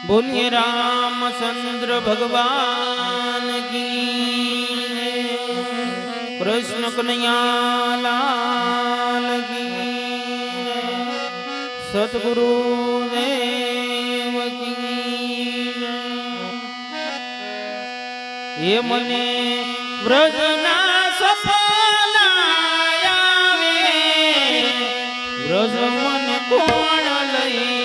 बोलिए रामचंद्र भगवान की, कृष्ण कन्हैया लाल की, सतगुरु देव की। ये मने व्रजना सफला आवे, व्रज मन कोण लई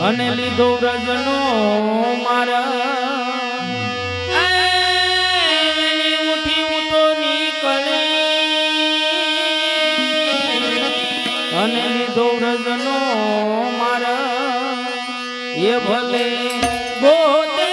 અને લીધો વ્રજનો મારા ઉઠી ઉઠો નીકળે અને લીધો વ્રજનો મારા એ ભલે ગોતે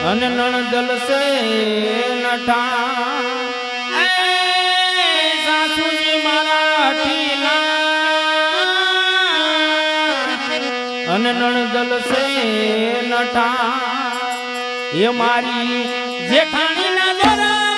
અને નણદલ સે નઠા સાસુજી મારા ઠીલા અને નણદલ સે નઠા એ મારી જેઠાણી ના દરા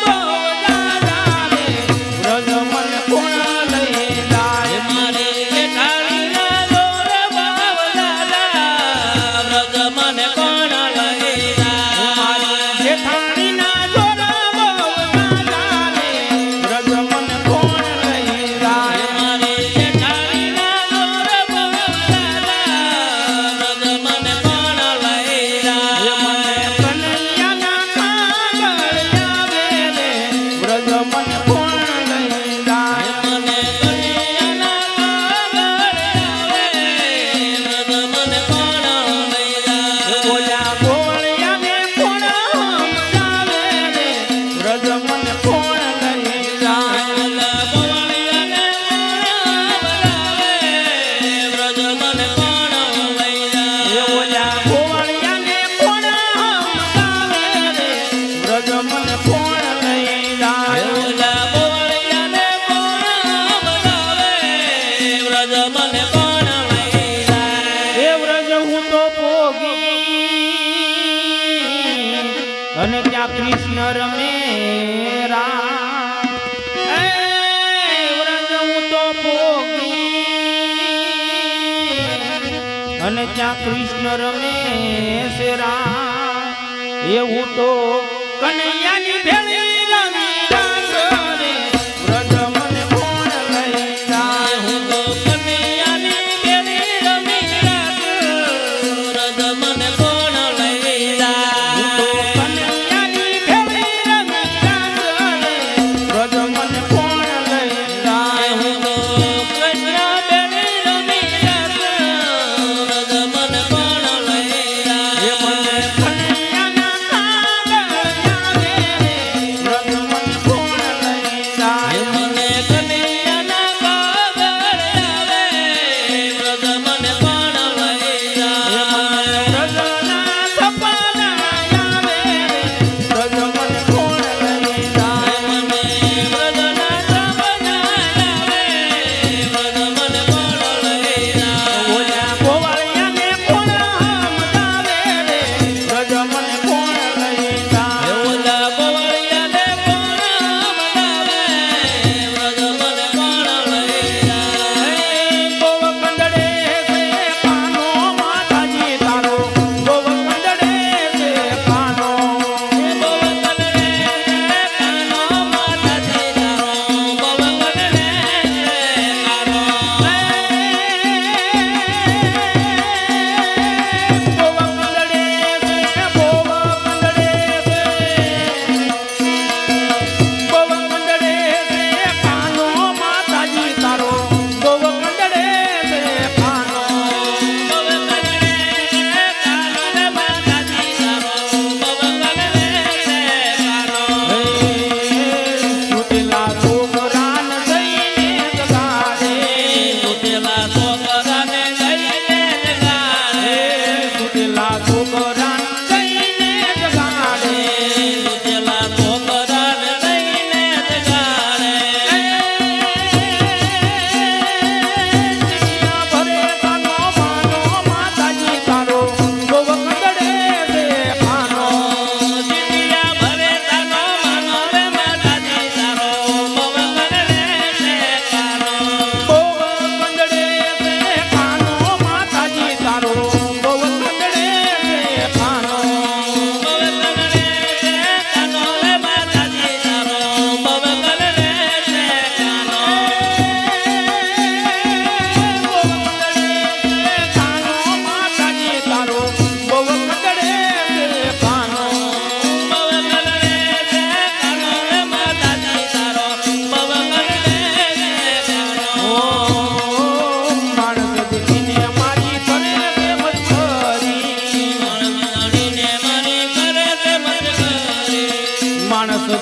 ભોગી અને ત્યાં કૃષ્ણ રમે રામ વ્રજ હું તો ભોગી અને ત્યાં કૃષ્ણ રમે છે રામ એવું તો કનૈયાની ભેળી રમી રાસ રે વ્રજ મને કોણ લઈ જાય હું તો કનૈયાની ભેળી રમી રાસ વ્રજ મને કોણ લઈ જાય હું તો કનૈયાની ભેળી રમી રાસ રે વ્રજ મને કોણ લઈ જાય હું તો કન્યા ભેળી રમી રાસ વ્રજ મને કોણ લઈ જાય મને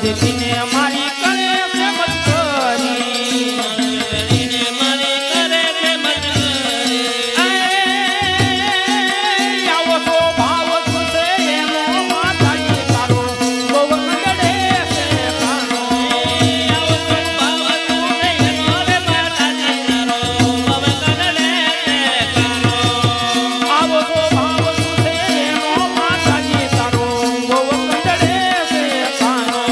દેખીને મારી કરે છે મસ્કરી મારી કરે છે મસ્કરી આવો તો ભાવ છે એનો માતાજી તારો બહુ કંડડે છે કાનો આવો તો ભાવ છે એનો માતાજી તારો બહુ કંડડે છે કાનો આવો તો ભાવ છે એનો માતાજી તારો બહુ કંડડે છે કાનો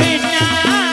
કૃષ્ણ